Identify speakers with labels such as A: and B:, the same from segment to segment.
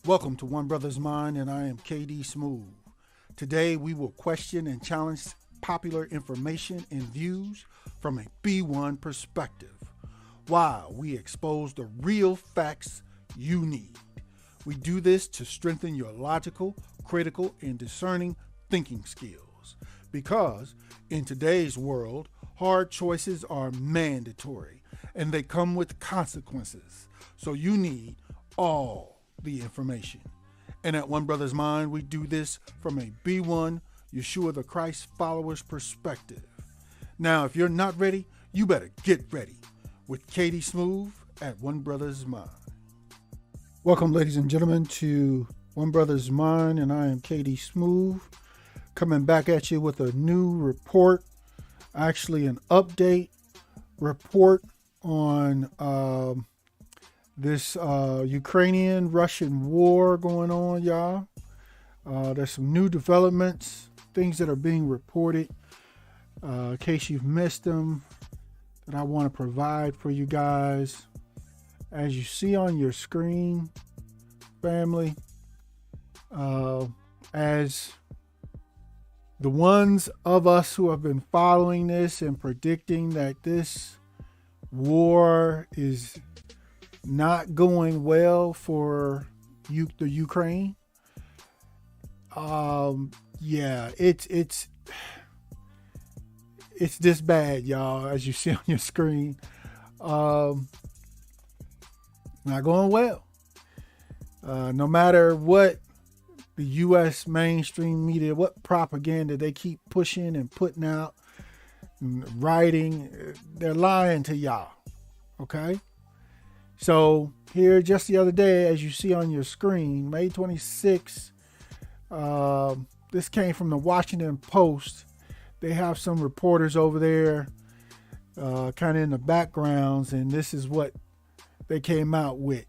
A: Welcome to One Brothas Mind, and I am KD Smooth. Today we will question and challenge popular information and views from a B1 perspective, while we expose the real facts you need. We do this to strengthen your logical, critical, and discerning thinking skills. Because in today's world, hard choices are mandatory and they come with consequences. So you need all the information. And at One Brothas Mind, we do this from a B1 Yeshua the Christ followers perspective. Now, if you're not ready, you better get ready with Katie Smooth at One Brothas Mind. Welcome, ladies and gentlemen, to One Brothas Mind, and I am Katie Smooth, coming back at you with a new report, actually an update report on this Ukrainian-Russian war going on, y'all. There's some new developments, things that are being reported, in case you've missed them, that I want to provide for you guys. As you see on your screen, family, as the ones of us who have been following this and predicting that this war is not going well for the Ukraine. It's this bad, y'all, as you see on your screen. Not going well. No matter what the U.S. mainstream media, what propaganda they keep pushing and putting out and writing, they're lying to y'all. Okay? So here just the other day, as you see on your screen, May 26th, this came from the Washington Post. They have some reporters over there kind of in the backgrounds, and this is what they came out with.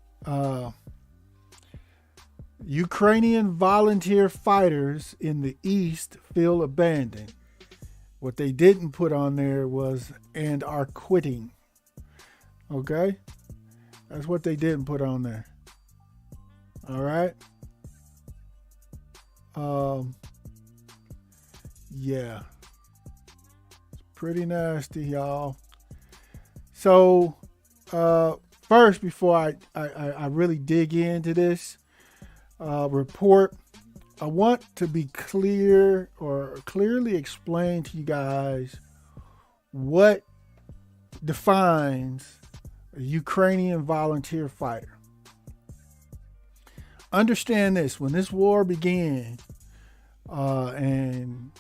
A: Ukrainian volunteer fighters in the East feel abandoned. What they didn't put on there was, and are quitting. Okay? That's what they didn't put on there. All right. Yeah. It's pretty nasty, y'all. So, first, before I really dig into this report, I want to be clear or clearly explain to you guys what defines a Ukrainian volunteer fighter. Understand this: when this war began, and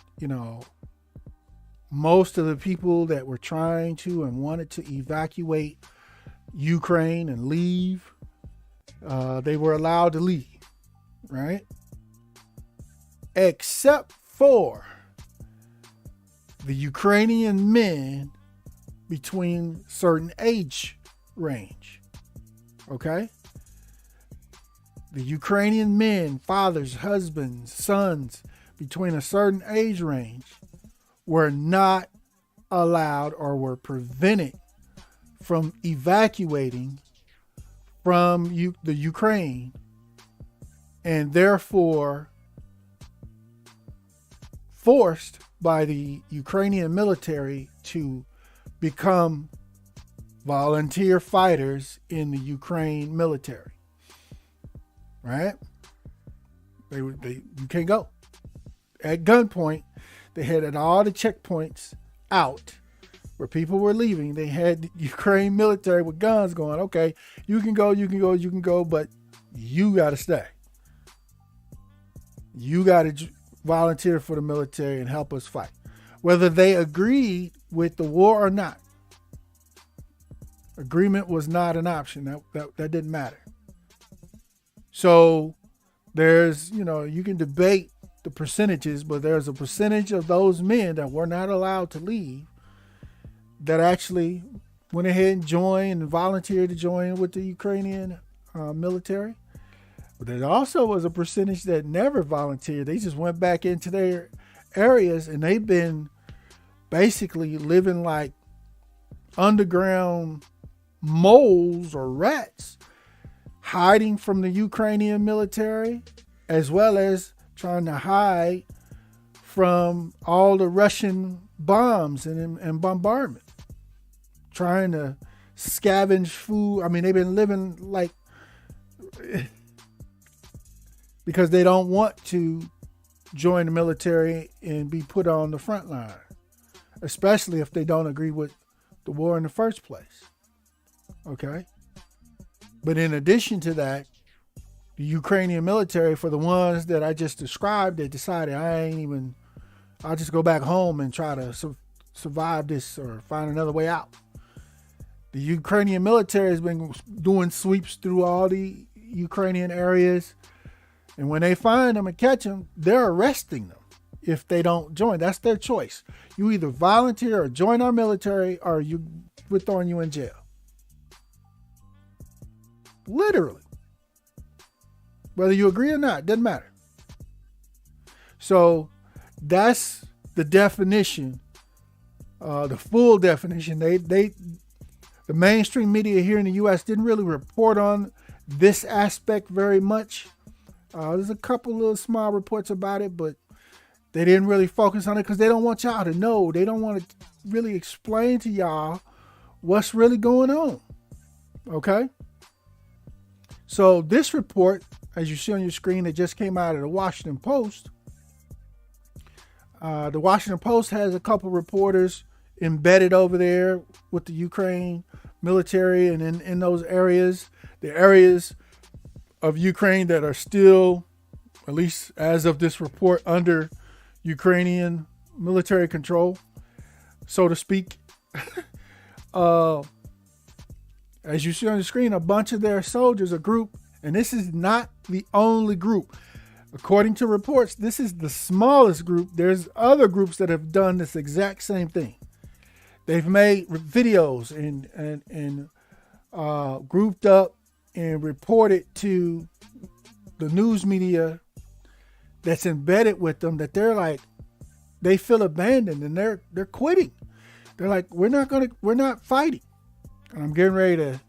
A: most of the people that were trying to and wanted to evacuate Ukraine and leave, they were allowed to leave, right? Except for the Ukrainian men between certain age range. Okay? The Ukrainian men, fathers, husbands, sons between a certain age range were not allowed or were prevented from evacuating from the Ukraine, and therefore forced by the Ukrainian military to become volunteer fighters in the Ukraine military. Right? You can't go. At gunpoint, they had all the checkpoints out where people were leaving. They had the Ukraine military with guns going, okay, you can go, but you got to stay. You got to volunteer for the military and help us fight. Whether they agreed with the war or not. Agreement was not an option. That didn't matter. So there's, you can debate the percentages, but there's a percentage of those men that were not allowed to leave that actually went ahead and joined and volunteered to join with the Ukrainian military. But there also was a percentage that never volunteered. They just went back into their areas, and they've been basically living like underground moles or rats, hiding from the Ukrainian military, as well as trying to hide from all the Russian bombs and bombardment, trying to scavenge food. I mean, they've been living like, because they don't want to join the military and be put on the front line, especially if they don't agree with the war in the first place. Okay? But in addition to that, the Ukrainian military, for the ones that I just described, they decided I'll just go back home and try to survive this or find another way out. The Ukrainian military has been doing sweeps through all the Ukrainian areas. And when they find them and catch them, they're arresting them if they don't join. That's their choice. You either volunteer or join our military, or we're throwing you in jail. Literally. Whether you agree or not, doesn't matter. So that's the definition, the full definition. The mainstream media here in the U.S. didn't really report on this aspect very much. There's a couple little small reports about it, but they didn't really focus on it because they don't want y'all to know. They don't want to really explain to y'all what's really going on. Okay? So this report, as you see on your screen, that just came out of the Washington Post. The Washington Post has a couple reporters embedded over there with the Ukraine military, and in those areas, the areas of Ukraine that are still, at least as of this report, under Ukrainian military control, so to speak. As you see on the screen, a bunch of their soldiers, a group, and this is not the only group. According to reports, this is the smallest group. There's other groups that have done this exact same thing. They've made videos and grouped up and reported to the news media that's embedded with them that they feel abandoned and they're quitting. They're like, we're not fighting. And I'm getting ready to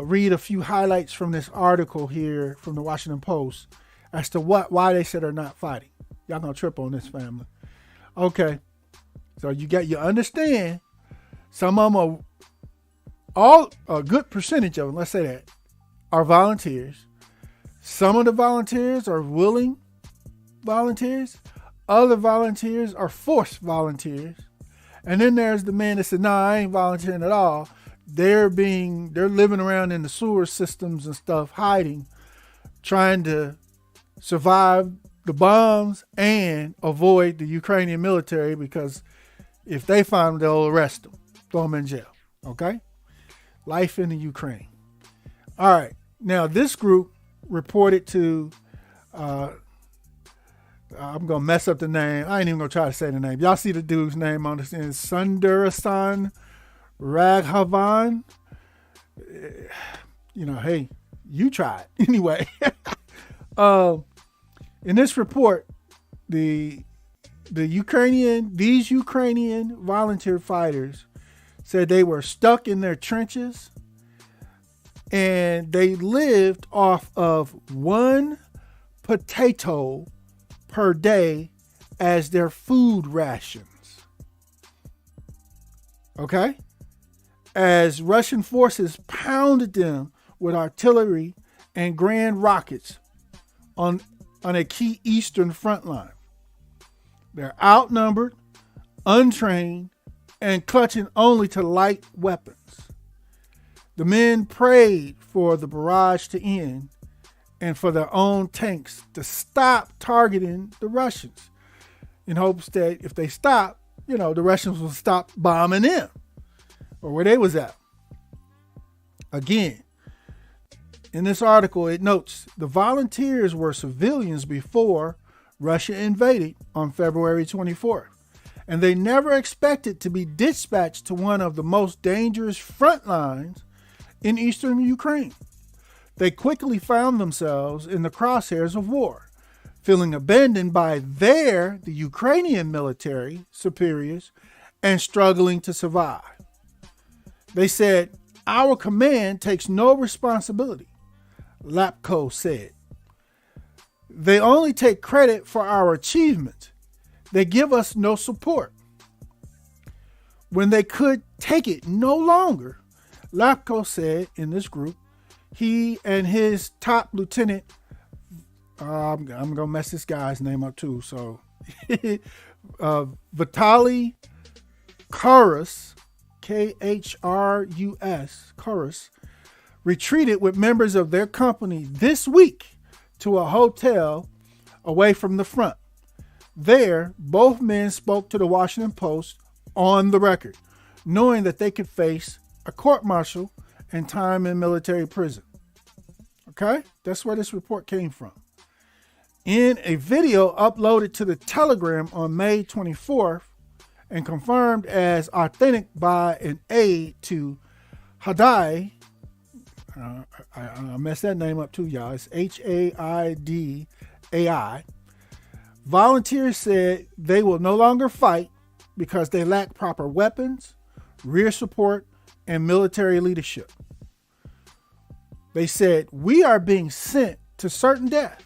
A: read a few highlights from this article here from the Washington Post as to why they said they're not fighting. Y'all gonna trip on this, family. Okay. So you understand, some of them a good percentage of them, let's say that, are volunteers. Some of the volunteers are willing volunteers. Other volunteers are forced volunteers. And then there's the man that said, nah, I ain't volunteering at all. They're living around in the sewer systems and stuff, hiding, trying to survive the bombs and avoid the Ukrainian military, because if they find them, they'll arrest them, throw them in jail. Okay? Life in the Ukraine. All right. Now, this group reported to, I'm going to mess up the name. I ain't even going to try to say the name. Y'all see the dude's name on this. It's Sundarasan Raghavan. Hey, you try it. Anyway. In this report, these Ukrainian volunteer fighters said they were stuck in their trenches and they lived off of 1 potato per day as their food rations. Okay? As Russian forces pounded them with artillery and grand rockets on a key eastern front line. They're outnumbered, untrained, and clutching only to light weapons. The men prayed for the barrage to end and for their own tanks to stop targeting the Russians, in hopes that if they stop, the Russians will stop bombing them or where they was at. Again, in this article, it notes the volunteers were civilians before Russia invaded on February 24th, and they never expected to be dispatched to one of the most dangerous front lines in eastern Ukraine. They quickly found themselves in the crosshairs of war, feeling abandoned by the Ukrainian military superiors, and struggling to survive. They said, "Our command takes no responsibility Lapko said. They only take credit for our achievements. They give us no support. When they could take it no longer, Lapko said in this group, he and his top lieutenant, I'm going to mess this guy's name up too, so Vitaly Kurus, K-H-R-U-S, Kurus, retreated with members of their company this week to a hotel away from the front. There, both men spoke to the Washington Post on the record, knowing that they could face a court-martial and time in military prison. Okay? That's where this report came from. In a video uploaded to the Telegram on May 24th and confirmed as authentic by an aide to Hadai, I messed that name up too, y'all. It's Haidai. Volunteers said they will no longer fight because they lack proper weapons, rear support, and military leadership. They said, "We are being sent to certain death,"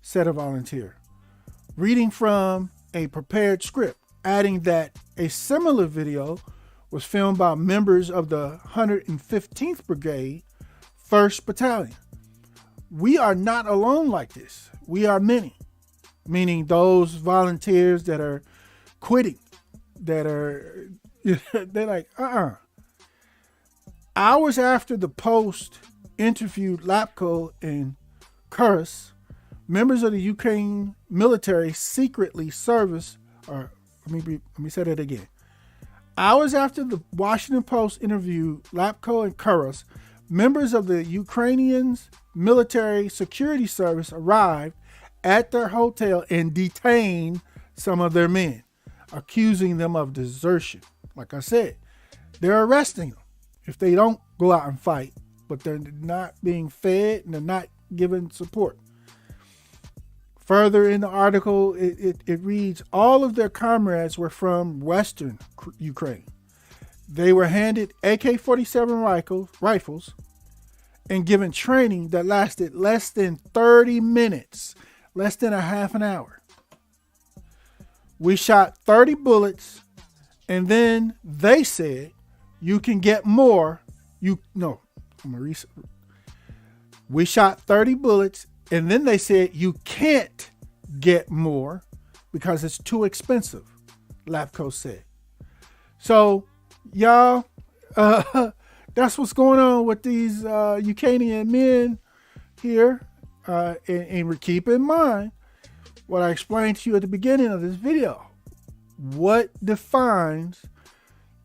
A: said a volunteer, reading from a prepared script, adding that a similar video was filmed by members of the 115th Brigade, 1st Battalion. "We are not alone like this. We are many," meaning those volunteers that are quitting, that are, they're like, Hours after the Post interviewed Lapko and Kurus, members of the Ukraine military secretly service, or let me say that again. Hours after the Washington Post interviewed Lapko and Kurus, members of the Ukrainian's military security service arrived at their hotel and detained some of their men, accusing them of desertion. Like I said, they're arresting them if they don't go out and fight, but they're not being fed and they're not given support. Further in the article, it reads, all of their comrades were from Western Ukraine. They were handed AK-47 rifles and given training that lasted less than 30 minutes, less than a half an hour. We shot 30 bullets, and then they said, you can get more. We shot 30 bullets, and then they said, you can't get more because it's too expensive, Lapko said. So, y'all, that's what's going on with these Ukrainian men here. And keep in mind what I explained to you at the beginning of this video. What defines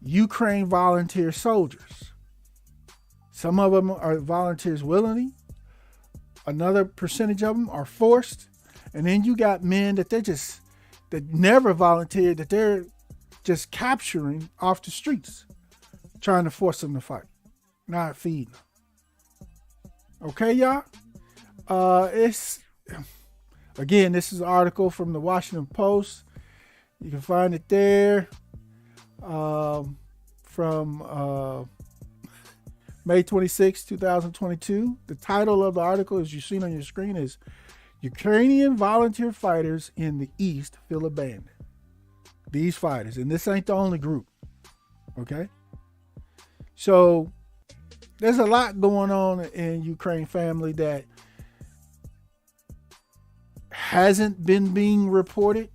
A: Ukraine volunteer soldiers? Some of them are volunteers willingly. Another percentage of them are forced. And then you got men that that never volunteered, that they're just capturing off the streets, trying to force them to fight, not feeding them. Okay, y'all? This is an article from the Washington Post. You can find it there from May 26, 2022. The title of the article, as you've seen on your screen, is Ukrainian Volunteer Fighters in the East Feel Abandoned. These fighters, and this ain't the only group, okay? So there's a lot going on in Ukraine, family, that hasn't been being reported,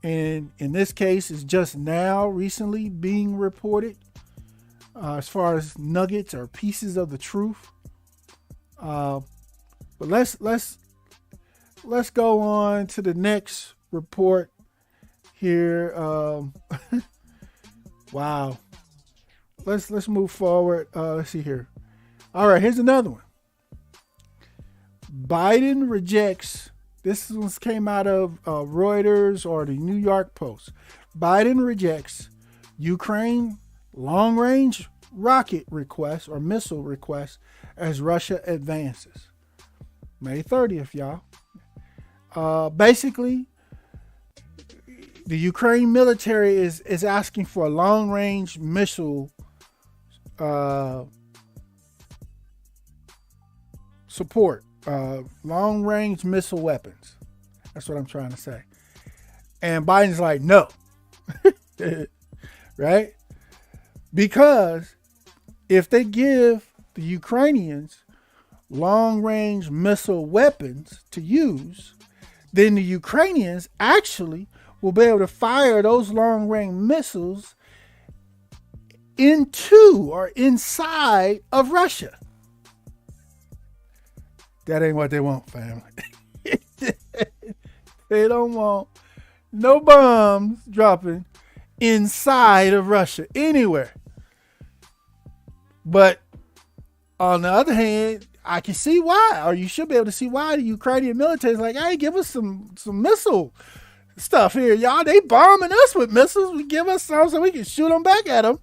A: and in this case is just now recently being reported as far as nuggets or pieces of the truth. But let's go on to the next report here. Wow. Let's move forward. Let's see here. All right, here's another one. Biden rejects. This one came out of Reuters or the New York Post. Biden rejects Ukraine long-range rocket request or missile request as Russia advances. May 30th, y'all. Basically, the Ukraine military is asking for a long-range missile support, long-range missile weapons. That's what I'm trying to say. And Biden's like, no. Right? Because if they give the Ukrainians long-range missile weapons to use, then the Ukrainians actually will be able to fire those long-range missiles into or inside of Russia. That ain't what they want, family. They don't want no bombs dropping inside of Russia anywhere. But on the other hand, I can see why, or you should be able to see why the Ukrainian military is like, hey, give us some missile stuff here, y'all. They bombing us with missiles. We give us some so we can shoot them back at them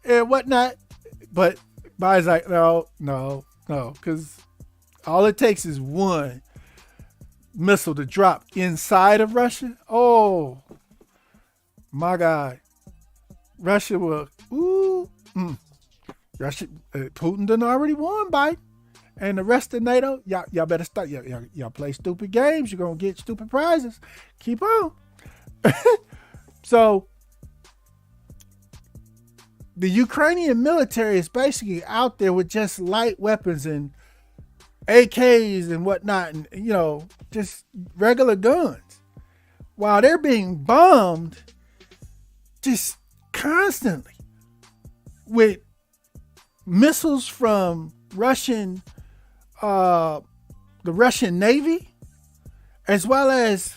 A: and whatnot. But Biden's like, no, because all it takes is one missile to drop inside of Russia. Oh, my God. Russia will, Russia, Putin done already won, Biden. And the rest of NATO, y'all better start. Y'all play stupid games. You're going to get stupid prizes. Keep on. So, the Ukrainian military is basically out there with just light weapons and AKs and whatnot, and, just regular guns. While they're being bombed just constantly with missiles from the Russian Navy, as well as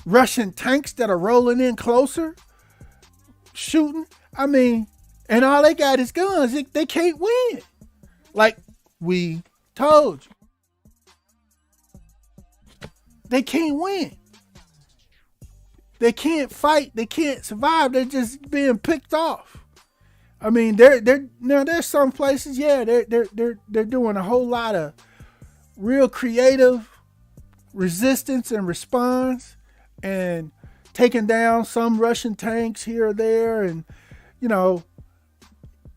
A: Russian tanks that are rolling in closer, shooting. I mean, and all they got is guns. They can't win. Like we told you. They can't win. They can't fight. They can't survive. They're just being picked off. I mean, there's some places, they're doing a whole lot of real creative resistance and response, and taking down some Russian tanks here or there, and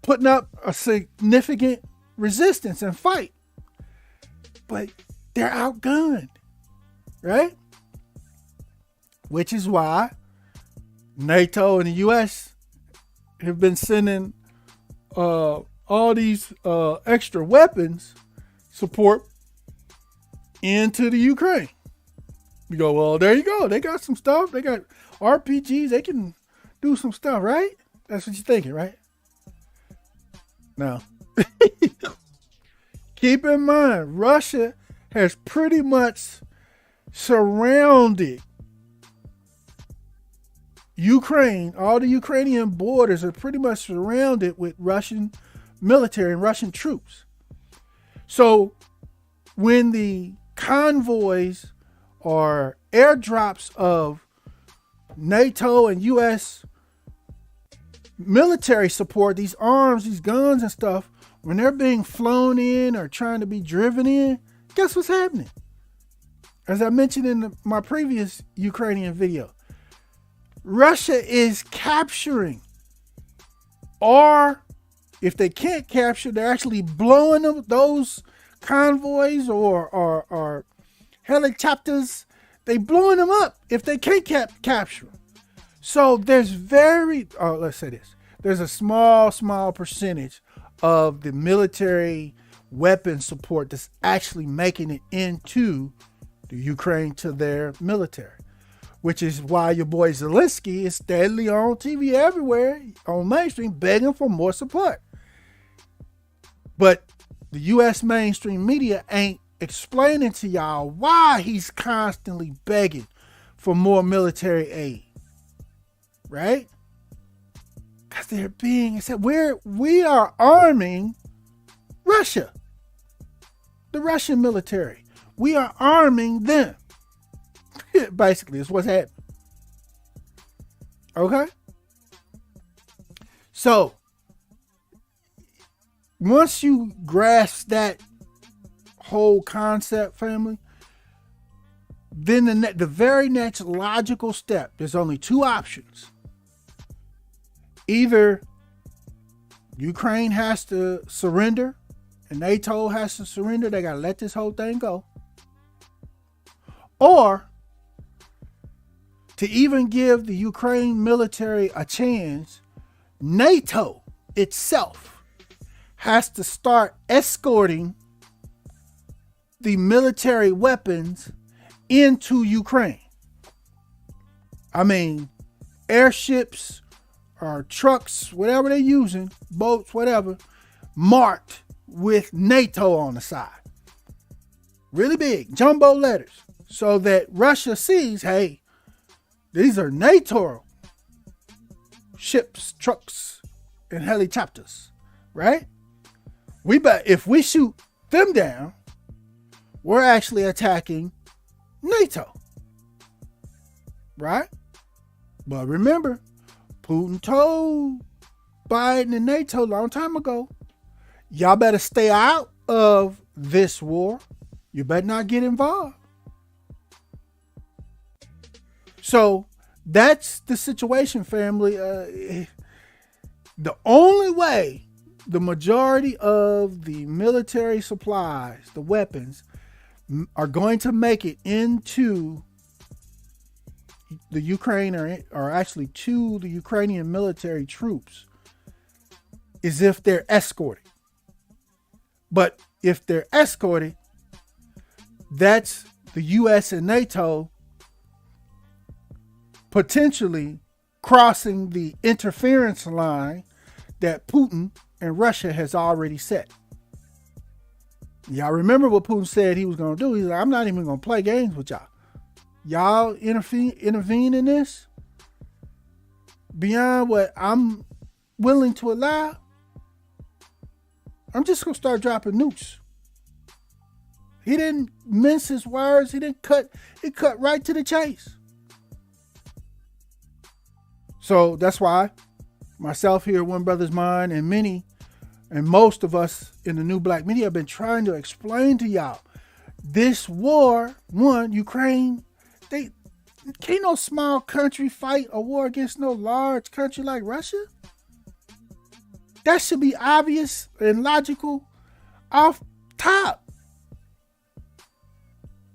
A: putting up a significant resistance and fight. But they're outgunned, right? Which is why NATO and the U.S. have been sending all these extra weapons support into the Ukraine. You go, well, there you go. They got some stuff. They got RPGs. They can do some stuff, right? That's what you're thinking, right? Now, keep in mind, Russia has pretty much surrounded Ukraine. All the Ukrainian borders are pretty much surrounded with Russian military and Russian troops. So when the convoys or airdrops of NATO and U.S. military support, these arms, these guns and stuff, when they're being flown in or trying to be driven in, guess what's happening? As I mentioned in my previous Ukrainian video, Russia is capturing, or if they can't capture, they're actually blowing them, those convoys or helicopters. They blowing them up if they can't capture them. So there's let's say this. There's a small percentage of the military weapon support that's actually making it into the Ukraine to their military, which is why your boy Zelensky is steadily on TV everywhere, on mainstream, begging for more support. But the U.S. mainstream media ain't explaining to y'all why he's constantly begging for more military aid. Right? Because they're being said, we are arming Russia. The Russian military. We are arming them. Basically, it's what's happening. Okay? So, once you grasp that whole concept, family, then the very next logical step, there's only two options. Either Ukraine has to surrender and NATO has to surrender, they got to let this whole thing go. Or to even give the Ukraine military a chance, NATO itself has to start escorting the military weapons into Ukraine. I mean, airships or trucks, whatever they're using, boats, whatever, marked with NATO on the side. Really big, jumbo letters, so that Russia sees, hey, these are NATO ships, trucks, and helicopters, right? If we shoot them down, we're actually attacking NATO, right? But remember, Putin told Biden and NATO a long time ago, y'all better stay out of this war. You better not get involved. So that's the situation, family. The only way the majority of the military supplies, the weapons, are going to make it into the Ukraine or actually to the Ukrainian military troops is if they're escorted. But if they're escorted, that's the U.S. and NATO potentially crossing the interference line that Putin and Russia has already set. Y'all remember what Putin said he was going to do? He's like, I'm not even going to play games with y'all. Y'all intervene in this beyond what I'm willing to allow. I'm just going to start dropping nukes. He didn't mince his words. He cut right to the chase. So that's why myself here, One Brothas Mind, and most of us in the new black media have been trying to explain to y'all this war. One, Ukraine, can't no small country fight a war against no large country like Russia. That should be obvious and logical off top.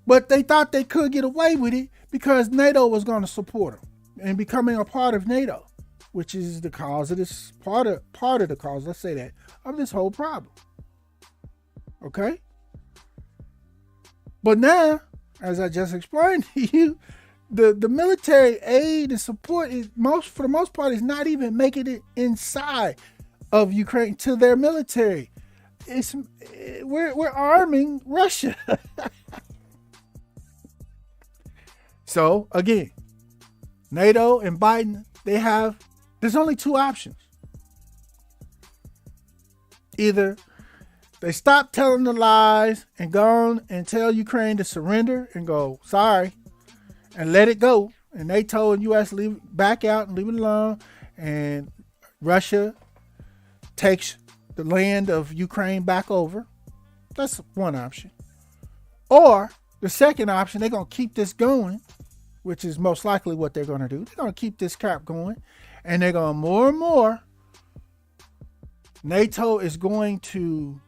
A: But they thought they could get away with it because NATO was going to support them and becoming a part of NATO, which is the cause of this part of the cause, let's say that, of this whole problem. Okay? But now, as I just explained to you, the military aid and support for the most part is not even making it inside of Ukraine to their military. We're arming Russia. So again, NATO and Biden, there's only two options. Either they stop telling the lies and go on and tell Ukraine to surrender and go, sorry, and let it go. And NATO and US back out and leave it alone. And Russia takes the land of Ukraine back over. That's one option. Or the second option, they're going to keep this going, which is most likely what they're going to do. They're going to keep this crap going. And they're going more and more. NATO is going to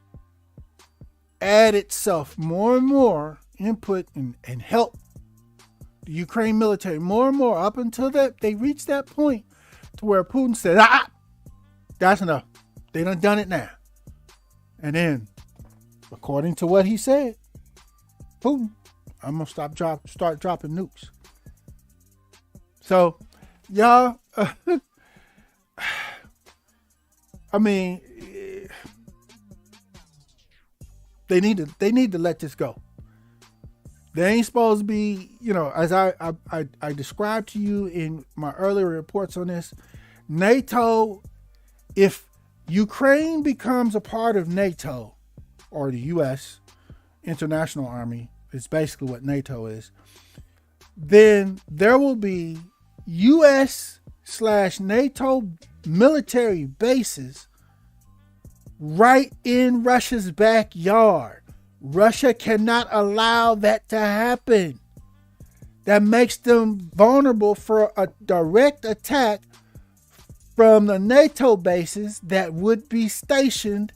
A: add itself more and more input and help the Ukraine military more and more up until that they reach that point to where Putin said, that's enough. They done it now. And then, according to what he said, Putin, I'm going to start dropping nukes. So, y'all, I mean, they need to let this go. They ain't supposed to be, as I described to you in my earlier reports on this, NATO, if Ukraine becomes a part of NATO or the U.S. International Army, is basically what NATO is, then there will be U.S./NATO military bases right in Russia's backyard. Russia cannot allow that to happen. That makes them vulnerable for a direct attack from the NATO bases that would be stationed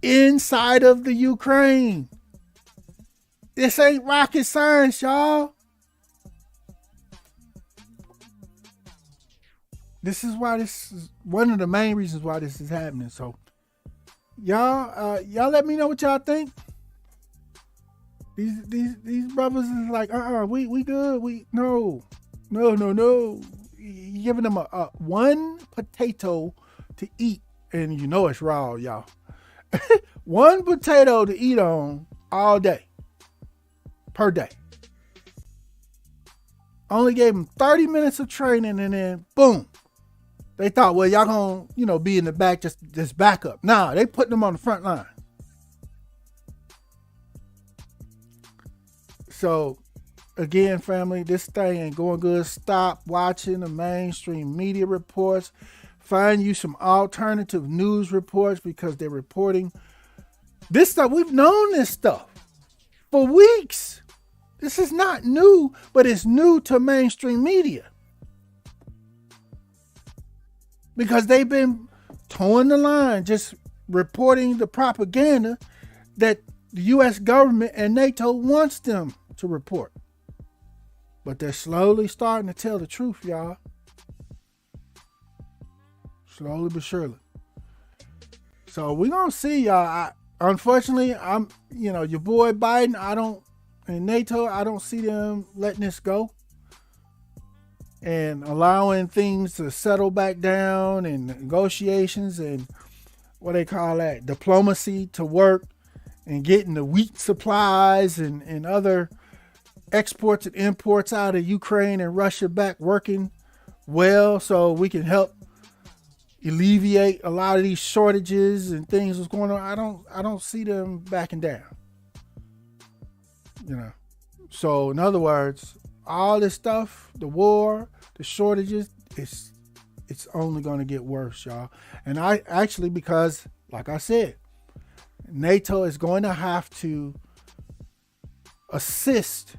A: inside of the Ukraine. This ain't rocket science, y'all. This is why this is one of the main reasons why this is happening. So, y'all let me know what y'all think. These brothers is like, we good. No. You giving them a one potato to eat, and you know it's raw, y'all. One potato to eat on all day, per day. Only gave them 30 minutes of training, and then boom. They thought, well, y'all gonna, be in the back, just back up. Nah, they put them on the front line. So, again, family, this thing ain't going good. Stop watching the mainstream media reports. Find you some alternative news reports because they're reporting this stuff. We've known this stuff for weeks. This is not new, but it's new to mainstream media. Because they've been towing the line, just reporting the propaganda that the U.S. government and NATO wants them to report. But they're slowly starting to tell the truth, y'all. Slowly but surely. So we're going to see, y'all. Unfortunately, your boy Biden, and NATO, I don't see them letting this go. And allowing things to settle back down and negotiations and what they call that, diplomacy to work and getting the wheat supplies and other exports and imports out of Ukraine and Russia back working well so we can help alleviate a lot of these shortages and things that's going on. I don't see them backing down. So in other words, all this stuff, the war, the shortages, it's only going to get worse, y'all. And I actually, because like I said, NATO is going to have to assist,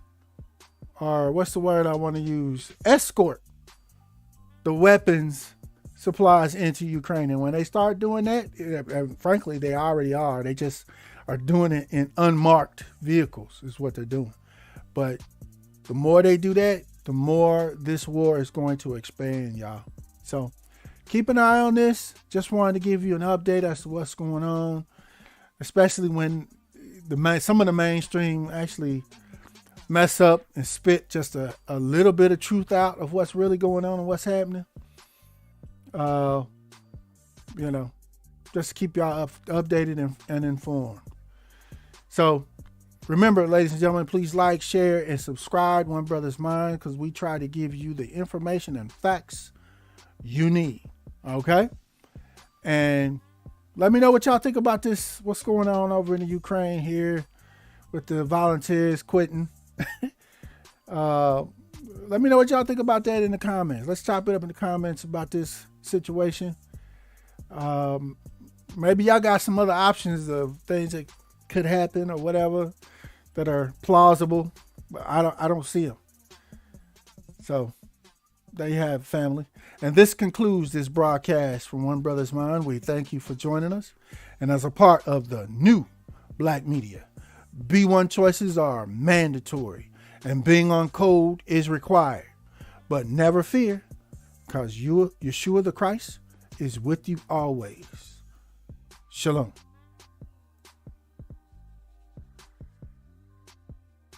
A: or what's the word I want to use? Escort the weapons supplies into Ukraine. And when they start doing that, and frankly, they already are. They just are doing it in unmarked vehicles is what they're doing. But the more they do that, the more this war is going to expand, y'all. So keep an eye on this. Just wanted to give you an update as to what's going on, especially when some of the mainstream actually mess up and spit just a little bit of truth out of what's really going on and what's happening. Just to keep y'all updated and informed. So remember, ladies and gentlemen, please like, share, and subscribe One Brothas Mind, because we try to give you the information and facts you need. Okay? And let me know what y'all think about this, what's going on over in the Ukraine here with the volunteers quitting. Let me know what y'all think about that in the comments. Let's chop it up in the comments about this situation. Maybe y'all got some other options of things that could happen or whatever that are plausible, but I don't see them. So there you have it, family. And this concludes this broadcast from One Brothas Mind. We thank you for joining us. And as a part of the new Black media, B1 choices are mandatory and being on code is required. But never fear, because Yeshua the Christ is with you always. Shalom.